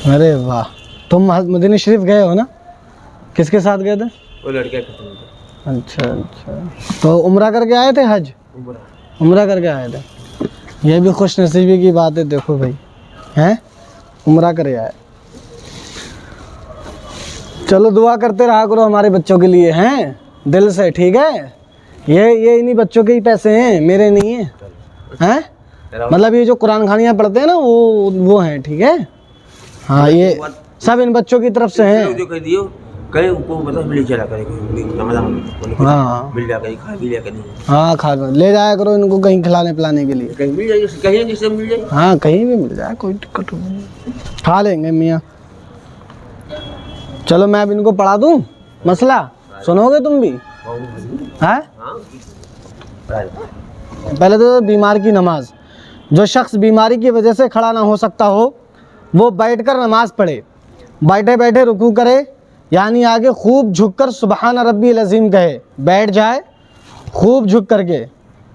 अरे वाह, तुम मदीना शरीफ गए हो ना? किसके साथ गए थे? वो लड़के के। अच्छा अच्छा, तो उम्रा करके आए थे? हज उम्रा करके आए थे। ये भी खुश नसीबी की बात है। देखो भाई, हैं उम्रा करे आए। चलो दुआ करते रहा करो हमारे बच्चों के लिए, हैं दिल से, ठीक है? ये इन्हीं बच्चों के ही पैसे हैं, मेरे नहीं है, हैं? मतलब ये जो कुरान खानियाँ पढ़ते हैं ना, वो हैं, ठीक है? हाँ, ये सब इन बच्चों की तरफ से हैं। जो कह दियो कहीं उनको मतलब मिल चला करे, हाँ मिल जा कहीं खा भी लिया कहीं। हाँ, खा ले जाया करो इनको कहीं खिलाने पिलाने के लिए। कहीं मिल जाए, कहीं जिससे मिल जाए। हाँ, कहीं भी मिल जाए, कोई दिक्कत नहीं, खा लेंगे मियाँ। चलो मैं अब इनको पढ़ा दूँ, मसला सुनोगे तुम भी? हैं? पहले तो बीमार की नमाज। जो शख्स बीमारी की वजह से खड़ा ना हो सकता हो, वो बैठकर नमाज पढ़े। बैठे बैठे रुकू करे, यानी आगे खूब झुककर सुबहान रब्बिल अज़ीम कहे। बैठ जाए खूब झुक करके,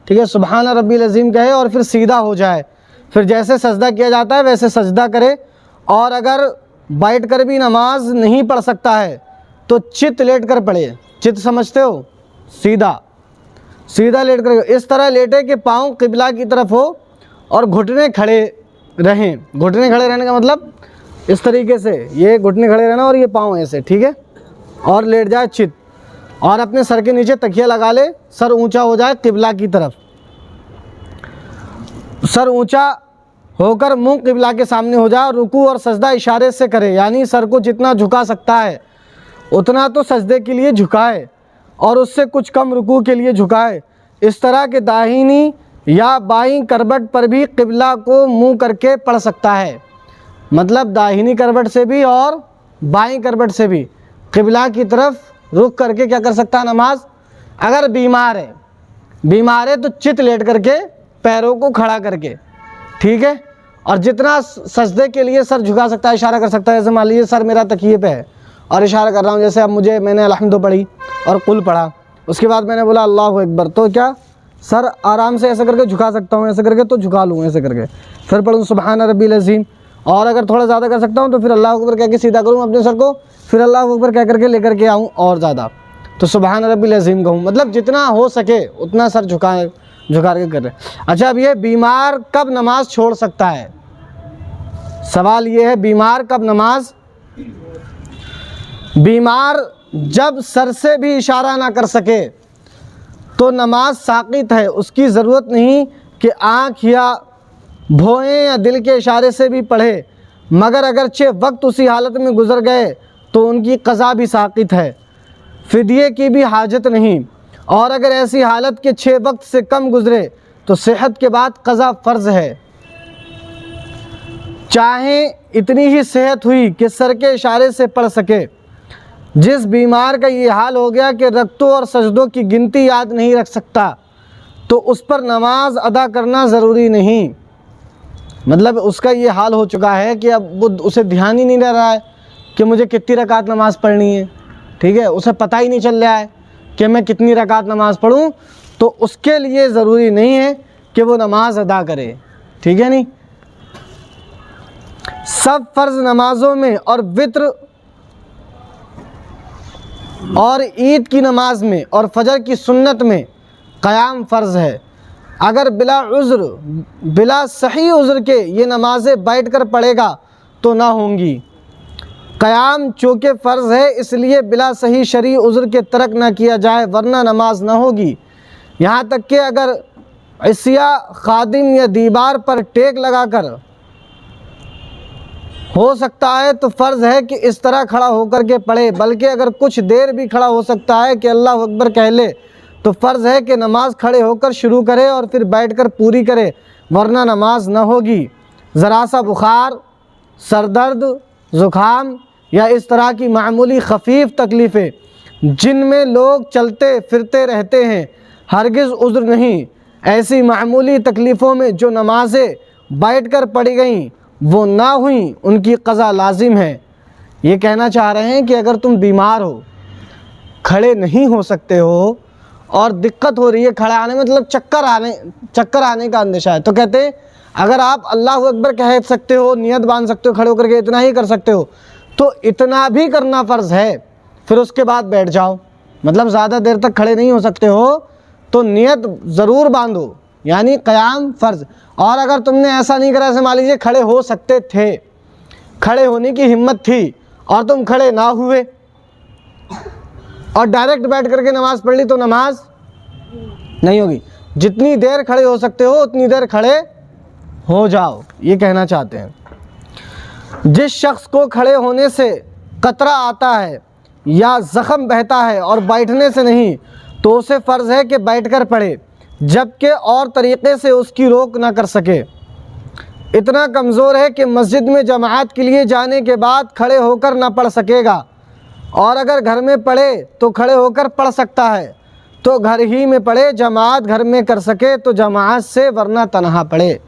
ठीक है, सुबहान रब्बिल अज़ीम कहे, और फिर सीधा हो जाए। फिर जैसे सजदा किया जाता है वैसे सजदा करे। और अगर बैठ कर भी नमाज नहीं पढ़ सकता है तो चित लेट कर पढ़े। चित समझते हो? सीधा सीधा लेट कर, इस तरह लेटे कि पाँव किबला की तरफ हो और घुटने खड़े रहें। घुटने खड़े रहने का मतलब इस तरीके से, ये घुटने खड़े रहना और ये पाँव ऐसे, ठीक है? और लेट जाए चित, और अपने सर के नीचे तकिया लगा ले। सर ऊंचा हो जाए किबला की तरफ। सर ऊंचा होकर मुंह किबला के सामने हो जाए। और रुकू और सजदा इशारे से करे, यानी सर को जितना झुका सकता है उतना तो सजदे के लिए झुकाए और उससे कुछ कम रुकू के लिए झुकाए। इस तरह के दाहिनी या बाईं करवट पर भी किबला को मुंह करके पढ़ सकता है। मतलब दाहिनी करवट से भी और बाईं करवट से भी किबला की तरफ रुक करके क्या कर सकता है? नमाज। अगर बीमार है तो चित लेट करके पैरों को खड़ा करके, ठीक है? और जितना सजदे के लिए सर झुका सकता है, इशारा कर सकता है। जैसे मान लीजिए सर मेरा तकिए पे है और इशारा कर रहा हूँ, जैसे अब मैंने अलहम्दु पढ़ी और कुल पढ़ा, उसके बाद मैंने बोला अल्लाहु अकबर, तो क्या सर आराम से ऐसे करके झुका सकता हूँ? ऐसे करके तो झुका लूँ, ऐसे करके फिर पढ़ूँ सुबहान रब्बिल अज़ीम। और अगर थोड़ा ज़्यादा कर सकता हूँ तो फिर अल्लाहु अकबर कह के सीधा करूँ अपने सर को, फिर अल्लाहु अकबर कह करके लेकर के आऊँ और ज़्यादा, तो सुबहान रब्बिल अज़ीम कहूँ। मतलब जितना हो सके उतना सर झुका के कर रहे। अच्छा, अब ये बीमार कब नमाज छोड़ सकता है? सवाल ये है, बीमार कब नमाज? बीमार जब सर से भी इशारा ना कर सके तो नमाज साक़ित है। उसकी ज़रूरत नहीं कि आँख या भौएं या दिल के इशारे से भी पढ़े, मगर अगरचे वक्त उसी हालत में गुजर गए तो उनकी क़ज़ा भी साक़ित है, फ़िदिये की भी हाजत नहीं। और अगर ऐसी हालत के 6 वक्त से कम गुजरे तो सेहत के बाद क़ज़ा फ़र्ज़ है। चाहे इतनी ही सेहत हुई कि सर के इशारे से पढ़ सके। जिस बीमार का ये हाल हो गया कि रकतों और सजदों की गिनती याद नहीं रख सकता, तो उस पर नमाज अदा करना ज़रूरी नहीं। मतलब उसका ये हाल हो चुका है कि अब वो उसे ध्यान ही नहीं रह रहा है कि मुझे कितनी रकात नमाज़ पढ़नी है, ठीक है? उसे पता ही नहीं चल रहा है कि मैं कितनी रकात नमाज़ पढ़ूं, तो उसके लिए ज़रूरी नहीं है कि वो नमाज अदा करे, ठीक है? नहीं, सब फ़र्ज़ नमाज़ों में और वित्र और ईद की नमाज में और फजर की सुन्नत में क़याम फ़र्ज़ है। अगर बिला सही उज़्र के ये नमाज़ें बैठ कर पढ़ेगा तो ना होंगी। क़याम चूँकि फ़र्ज़ है इसलिए बिला सही शरई उज़्र के तर्क ना किया जाए, वरना नमाज ना होगी। यहाँ तक कि अगर इसिया खादिम या दीवार पर टेक लगाकर हो सकता है तो फ़र्ज़ है कि इस तरह खड़ा होकर के पढ़े, बल्कि अगर कुछ देर भी खड़ा हो सकता है कि अल्लाह अकबर कह ले, तो फ़र्ज़ है कि नमाज खड़े होकर शुरू करे और फिर बैठकर पूरी करे, वरना नमाज न होगी। ज़रा सा बुखार, सरदर्द, ज़ुकाम या इस तरह की मामूली खफीफ तकलीफ़ें जिनमें लोग चलते फिरते रहते हैं, हरगिज़ उज़्र नहीं। ऐसी मामूली तकलीफ़ों में जो नमाज़ें बैठ कर पढ़ी गईं वो ना हुई, उनकी क़ज़ा लाजिम है। ये कहना चाह रहे हैं कि अगर तुम बीमार हो, खड़े नहीं हो सकते हो और दिक्कत हो रही है खड़ा आने, मतलब चक्कर आने का अंदेशा है, तो कहते हैं अगर आप अल्लाह अकबर कह सकते हो, नियत बांध सकते हो, खड़े होकर के इतना ही कर सकते हो, तो इतना भी करना फ़र्ज़ है। फिर उसके बाद बैठ जाओ, मतलब ज़्यादा देर तक खड़े नहीं हो सकते हो तो नियत ज़रूर बांधो, यानी क़याम फ़र्ज़। और अगर तुमने ऐसा नहीं करा, जैसे मान लीजिए खड़े हो सकते थे, खड़े होने की हिम्मत थी और तुम खड़े ना हुए और डायरेक्ट बैठ करके नमाज़ पढ़ ली, तो नमाज नहीं होगी। जितनी देर खड़े हो सकते हो उतनी देर खड़े हो जाओ, ये कहना चाहते हैं। जिस शख्स को खड़े होने से कतरा आता है या ज़ख़म बहता है और बैठने से नहीं, तो उसे फ़र्ज़ है कि बैठकर पढ़े, जबकि और तरीक़े से उसकी रोक ना कर सके। इतना कमज़ोर है कि मस्जिद में जमात के लिए जाने के बाद खड़े होकर ना पढ़ सकेगा, और अगर घर में पढ़े तो खड़े होकर पढ़ सकता है, तो घर ही में पढ़े, जमात घर में कर सके तो जमात से, वरना तनहा पढ़े।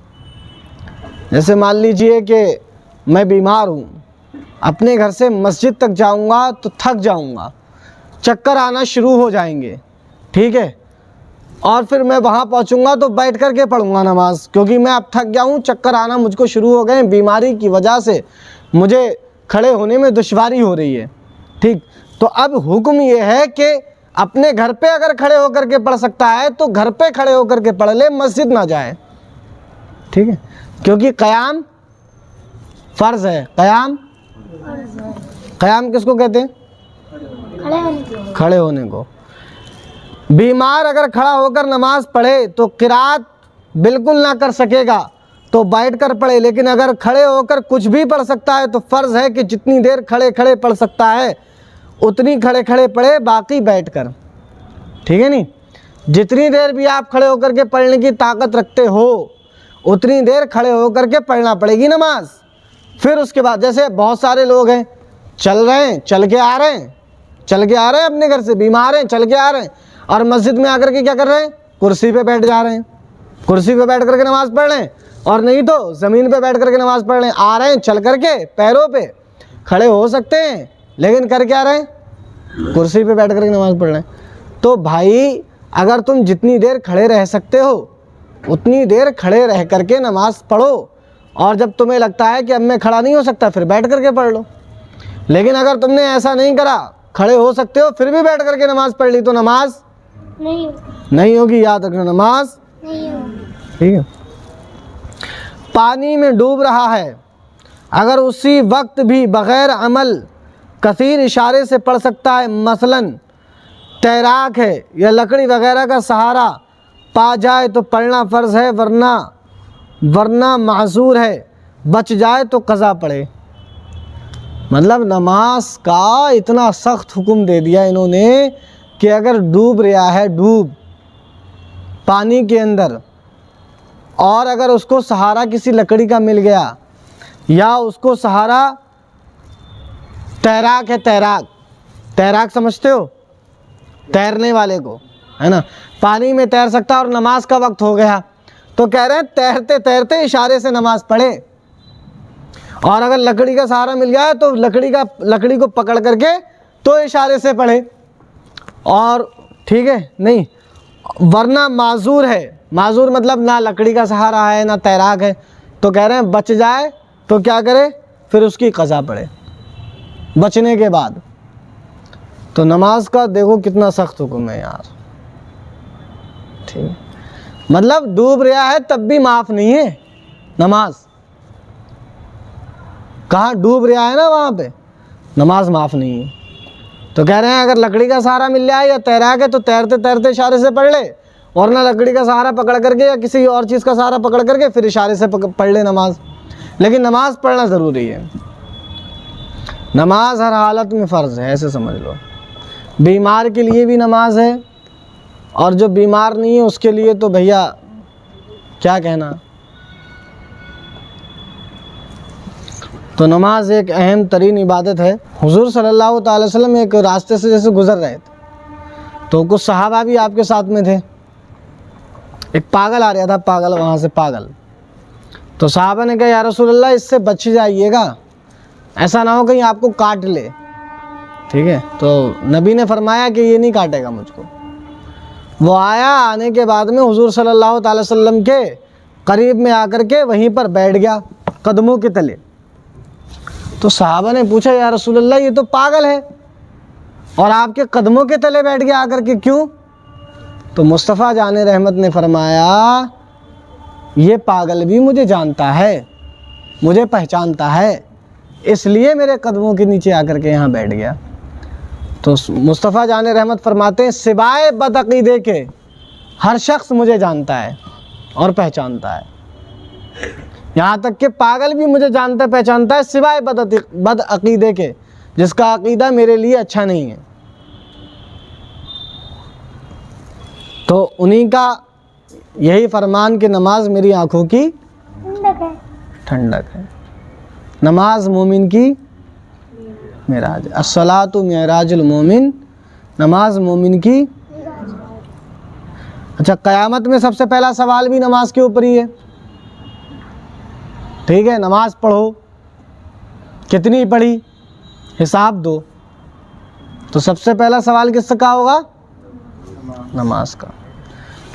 जैसे मान लीजिए कि मैं बीमार हूँ, अपने घर से मस्जिद तक जाऊँगा तो थक जाऊँगा, चक्कर आना शुरू हो जाएंगे, ठीक है, और फिर मैं वहाँ पहुँचूँगा तो बैठ कर के पढ़ूँगा नमाज़, क्योंकि मैं अब थक गया हूँ, चक्कर आना मुझको शुरू हो गए, बीमारी की वजह से मुझे खड़े होने में दुश्वारी हो रही है, ठीक। तो अब हुक्म ये है कि अपने घर पे अगर खड़े होकर के पढ़ सकता है तो घर पे खड़े होकर के पढ़ ले, मस्जिद ना जाए, ठीक है, क्योंकि क़याम फ़र्ज़ है। क़याम किसको कहते हैं? खड़े होने को। बीमार अगर खड़ा होकर नमाज पढ़े तो क़िरात बिल्कुल ना कर सकेगा, तो बैठ कर पढ़े, लेकिन अगर खड़े होकर कुछ भी पढ़ सकता है तो फ़र्ज़ है कि जितनी देर खड़े खड़े पढ़ सकता है उतनी खड़े खड़े पढ़े, बाकी बैठ कर, ठीक है नहीं। जितनी देर भी आप खड़े होकर के पढ़ने की ताकत रखते हो उतनी देर खड़े होकर के पढ़ना पड़ेगी नमाज। फिर उसके बाद, जैसे बहुत सारे लोग हैं, चल रहे हैं, चल के आ रहे हैं अपने घर से, बीमार हैं, चल के आ रहे हैं, और मस्जिद में आकर के क्या कर रहे हैं? कुर्सी पे बैठ जा रहे हैं, कुर्सी पे बैठ करके नमाज़ पढ़ रहे हैं, और नहीं तो ज़मीन पे बैठ करके नमाज़ पढ़ रहे हैं। आ रहे हैं चल करके, पैरों पे खड़े हो सकते हैं, लेकिन कर क्या रहे हैं? कुर्सी पे बैठ करके नमाज़ पढ़ रहे हैं। तो भाई, अगर तुम जितनी देर खड़े रह सकते हो उतनी देर खड़े रह करके नमाज़ पढ़ो, और जब तुम्हें लगता है कि अब मैं खड़ा नहीं हो सकता, फिर बैठ करके पढ़ लो। लेकिन अगर तुमने ऐसा नहीं करा, खड़े हो सकते हो फिर भी बैठ करके नमाज़ पढ़ ली, तो नमाज नहीं होगी, याद रखना, नमाज नहीं होगी, ठीक है। पानी में डूब रहा है, अगर उसी वक्त भी बग़ैर अमल कसीर इशारे से पढ़ सकता है, मसलन तैराक है या लकड़ी वगैरह का सहारा पा जाए तो पढ़ना फ़र्ज़ है, वरना माज़ूर है, बच जाए तो क़ज़ा पढ़े। मतलब नमाज का इतना सख्त हुक्म दे दिया इन्होंने कि अगर डूब रहा है, डूब पानी के अंदर, और अगर उसको सहारा किसी लकड़ी का मिल गया, या उसको सहारा, तैराक है, तैराक समझते हो, तैरने वाले को, है ना, पानी में तैर सकता है और नमाज का वक्त हो गया, तो कह रहे हैं तैरते तैरते इशारे से नमाज पढ़े। और अगर लकड़ी का सहारा मिल गया है तो लकड़ी को पकड़ करके तो इशारे से पढ़े, और ठीक है नहीं, वरना माजूर है, माजूर मतलब ना लकड़ी का सहारा है ना तैराक है, तो कह रहे हैं बच जाए तो क्या करे, फिर उसकी क़ज़ा पढ़े बचने के बाद। तो नमाज का देखो कितना सख्त हुक्म है यार, ठीक, मतलब डूब रहा है तब भी माफ़ नहीं है नमाज, कहाँ डूब रहा है ना वहाँ पे नमाज माफ़ नहीं है। तो कह रहे हैं अगर लकड़ी का सहारा मिल जाए या तैराक है तो तैरते तैरते इशारे से पढ़ ले, और ना लकड़ी का सहारा पकड़ करके या किसी और चीज़ का सहारा पकड़ करके फिर इशारे से पढ़ ले नमाज। लेकिन नमाज पढ़ना ज़रूरी है, नमाज हर हालत में फ़र्ज़ है, ऐसे समझ लो। बीमार के लिए भी नमाज है, और जो बीमार नहीं है उसके लिए तो भैया क्या कहना। तो नमाज एक अहम तरीन इबादत है। हुजूर सल्लल्लाहु अलैहि वसल्लम एक रास्ते से जैसे गुज़र रहे थे, तो कुछ सहाबा भी आपके साथ में थे। एक पागल आ रहा था, पागल वहाँ से पागल, तो सहाबा ने कहा या रसूलल्लाह इससे बच जाइएगा, ऐसा ना हो कहीं आपको काट ले, ठीक है। तो नबी ने फरमाया कि ये नहीं काटेगा मुझको। वो आया, आने के बाद में हुजूर सल्लल्लाहु अलैहि वसल्लम के करीब में आकर के वहीं पर बैठ गया कदमों के तले। तो सहाबा ने पूछा, या रसूलल्लाह ये तो पागल है और आपके कदमों के तले बैठ गया आकर के, क्यों? तो मुस्तफ़ा जाने रहमत ने फरमाया, ये पागल भी मुझे जानता है, मुझे पहचानता है, इसलिए मेरे कदमों के नीचे आकर के यहाँ बैठ गया। तो मुस्तफ़ा जाने रहमत फरमाते हैं, सिवाय बदअक़ीदे के हर शख्स मुझे जानता है और पहचानता है। यहाँ तक कि पागल भी मुझे जानता पहचानता है, सिवाय बदअक़ीदे के, जिसका अक़ीदा मेरे लिए अच्छा नहीं है। तो उन्हीं का यही फरमान कि नमाज मेरी आँखों की ठंडक है, नमाज मोमिन की मेराज, अस्सलातु मेराजुल मोमिन, नमाज मोमिन की। अच्छा, क़यामत में सबसे पहला सवाल भी नमाज के ऊपर ही है, ठीक है? नमाज पढ़ो, कितनी पढ़ी, हिसाब दो। तो सबसे पहला सवाल किसका होगा? नमाज का।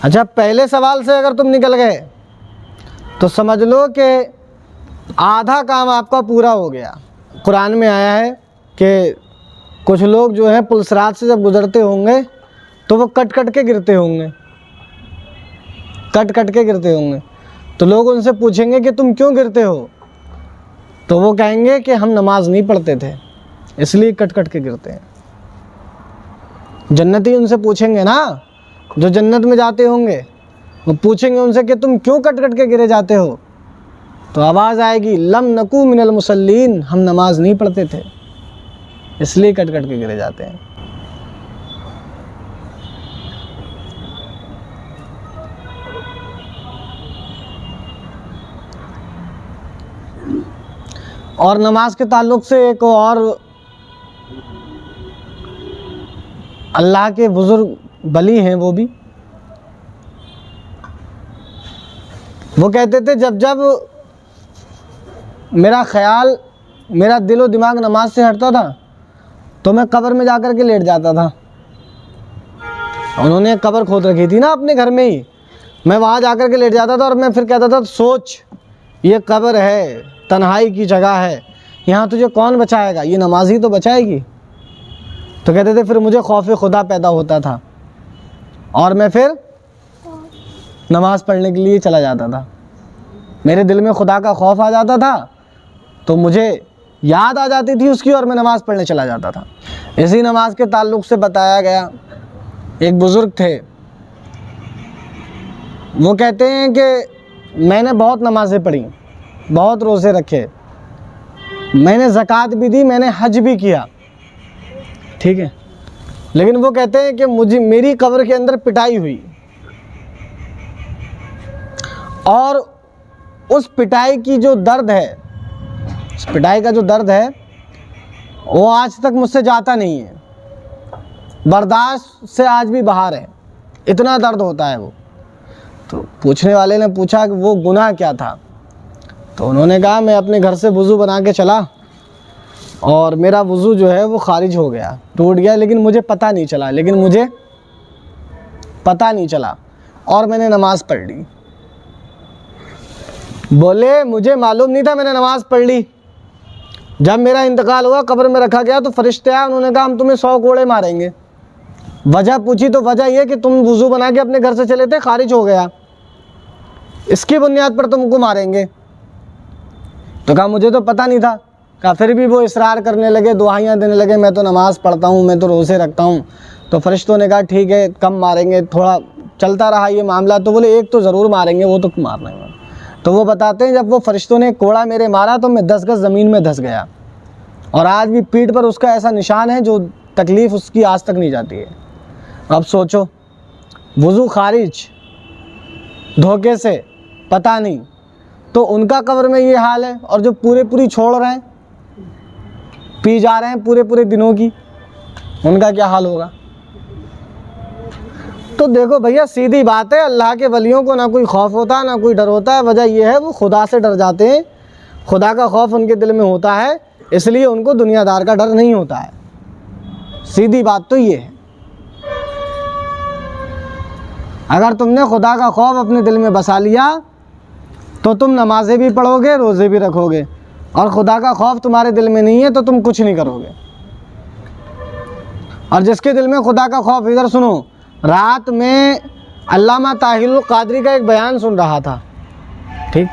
अच्छा, पहले सवाल से अगर तुम निकल गए तो समझ लो कि आधा काम आपका पूरा हो गया। कुरान में आया है कि कुछ लोग जो हैं पुलसरात से जब गुज़रते होंगे तो वो कट कट के गिरते होंगे, कट कट के गिरते होंगे। तो लोग उनसे पूछेंगे कि तुम क्यों गिरते हो? तो वो कहेंगे कि हम नमाज नहीं पढ़ते थे इसलिए कट कट के गिरते हैं। जन्नती उनसे पूछेंगे ना, जो जन्नत में जाते होंगे, वो पूछेंगे उनसे कि तुम क्यों कट कट के गिरे जाते हो? तो आवाज़ आएगी, लम नकू मिनल मुसल्लीन, हम नमाज नहीं पढ़ते थे इसलिए कट कट के गिरे जाते हैं। और नमाज के ताल्लुक़ से एक और अल्लाह के बुज़ुर्ग बली हैं, वो कहते थे, जब जब मेरा ख़याल, मेरा दिलो दिमाग नमाज से हटता था तो मैं कब्र में जाकर के लेट जाता था। उन्होंने कब्र खोद रखी थी ना अपने घर में ही, मैं वहाँ जाकर के लेट जाता था और मैं फिर कहता था, सोच ये कब्र है, तन्हाई की जगह है, यहाँ तुझे कौन बचाएगा? ये नमाज ही तो बचाएगी। तो कहते थे फिर मुझे खौफ खुदा पैदा होता था और मैं फिर नमाज पढ़ने के लिए चला जाता था। मेरे दिल में खुदा का खौफ आ जाता था तो मुझे याद आ जाती थी उसकी और मैं नमाज़ पढ़ने चला जाता था। इसी नमाज के ताल्लुक़ से बताया गया, एक बुज़ुर्ग थे, वो कहते हैं कि मैंने बहुत नमाज़ें पढ़ी, बहुत रोज़े रखे, मैंने ज़कात भी दी, मैंने हज भी किया, ठीक है, लेकिन वो कहते हैं कि मुझे मेरी कब्र के अंदर पिटाई हुई और उस पिटाई की जो दर्द है, उस पिटाई का जो दर्द है वो आज तक मुझसे जाता नहीं है, बर्दाश्त से आज भी बाहर है, इतना दर्द होता है वो। तो पूछने वाले ने पूछा कि वो गुनाह क्या था? तो उन्होंने कहा, मैं अपने घर से वज़ू बना के चला और मेरा वज़ू जो है वो खारिज हो गया, टूट गया, लेकिन मुझे पता नहीं चला और मैंने नमाज़ पढ़ ली। बोले, मुझे मालूम नहीं था, मैंने नमाज़ पढ़ ली। जब मेरा इंतकाल हुआ, कब्र में रखा गया तो फरिश्ते आए, उन्होंने कहा हम तुम्हें 100 कोड़े मारेंगे। वजह पूछी तो वजह ये कि तुम वज़ू बना के अपने घर से चले थे, खारिज हो गया, इसकी बुनियाद पर तुमको मारेंगे। तो कहा मुझे तो पता नहीं था। कहा फिर भी वो इसरार करने लगे, दुआएं देने लगे, मैं तो नमाज़ पढ़ता हूँ, मैं तो रोज़े रखता हूँ। तो फरिश्तों ने कहा ठीक है, कम मारेंगे, थोड़ा चलता रहा ये मामला। तो बोले एक तो ज़रूर मारेंगे, वो तो मारना ही। तो वो बताते हैं, जब वो फरिश्तों ने कोड़ा मेरे मारा तो मैं 10 गज़ ज़मीन में धंस गया और आज भी पीठ पर उसका ऐसा निशान है जो तकलीफ़ उसकी आज तक नहीं जाती है। अब सोचो, वज़ू खारिज, धोखे से, पता नहीं, तो उनका कब्र में ये हाल है, और जो पूरी छोड़ रहे हैं, पी जा रहे हैं पूरे दिनों की, उनका क्या हाल होगा? तो देखो भैया, सीधी बात है, अल्लाह के वलियों को ना कोई खौफ होता है ना कोई डर होता है। वजह यह है वो खुदा से डर जाते हैं, खुदा का खौफ उनके दिल में होता है, इसलिए उनको दुनियादार का डर नहीं होता है। सीधी बात तो ये है। अगर तुमने खुदा का खौफ अपने दिल में बसा लिया तो तुम नमाजें भी पढ़ोगे, रोज़े भी रखोगे, और खुदा का खौफ तुम्हारे दिल में नहीं है तो तुम कुछ नहीं करोगे। और जिसके दिल में खुदा का खौफ, इधर सुनो, रात में अल्लामा ताहिरुल क़ादरी का एक बयान सुन रहा था, ठीक,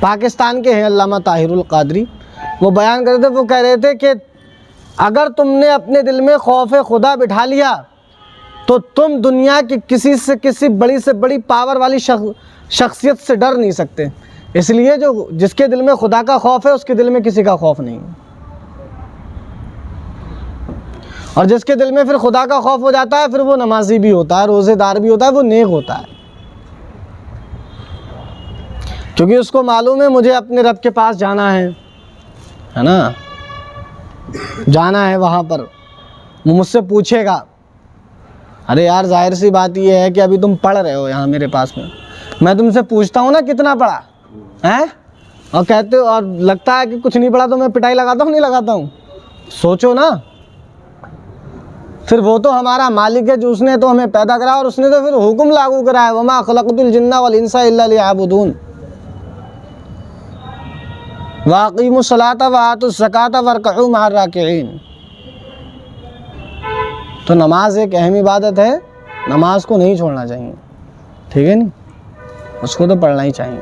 पाकिस्तान के हैं अल्लामा ताहिरुल क़ादरी, वो बयान कर रहे थे, वो कह रहे थे कि अगर तुमने अपने दिल में खौफ खुदा बिठा लिया तो तुम दुनिया की किसी से किसी बड़ी से बड़ी पावर वाली शख्सियत से डर नहीं सकते। इसलिए जो जिसके दिल में खुदा का खौफ है उसके दिल में किसी का खौफ नहीं है। और जिसके दिल में फिर खुदा का खौफ हो जाता है फिर वो नमाजी भी होता है, रोज़ेदार भी होता है, वो नेक होता है, क्योंकि उसको मालूम है मुझे अपने रब के पास जाना है ना, जाना है वहाँ पर। वो मुझसे पूछेगा, अरे यार जाहिर सी बात ये है कि अभी तुम पढ़ रहे हो यहाँ मेरे पास में, मैं तुमसे पूछता हूँ ना कितना पढ़ा है, और कहते हो और लगता है कि कुछ नहीं पढ़ा तो मैं पिटाई लगाता हूँ, नहीं लगाता हूँ। सोचो ना, फिर वो तो हमारा मालिक है जो उसने तो हमें पैदा करा और उसने तो फिर हुक्म लागू करा है, वमा खलक़तुल जिन्ना वल इंसा इल्ला लियअबुदून वाक़ीमुस सलाता व आतुज़ ज़काता वरकऊ मअर राकिईन। तो नमाज एक अहम इबादत है, नमाज को नहीं छोड़ना चाहिए, ठीक है नहीं, उसको तो पढ़ना ही चाहिए।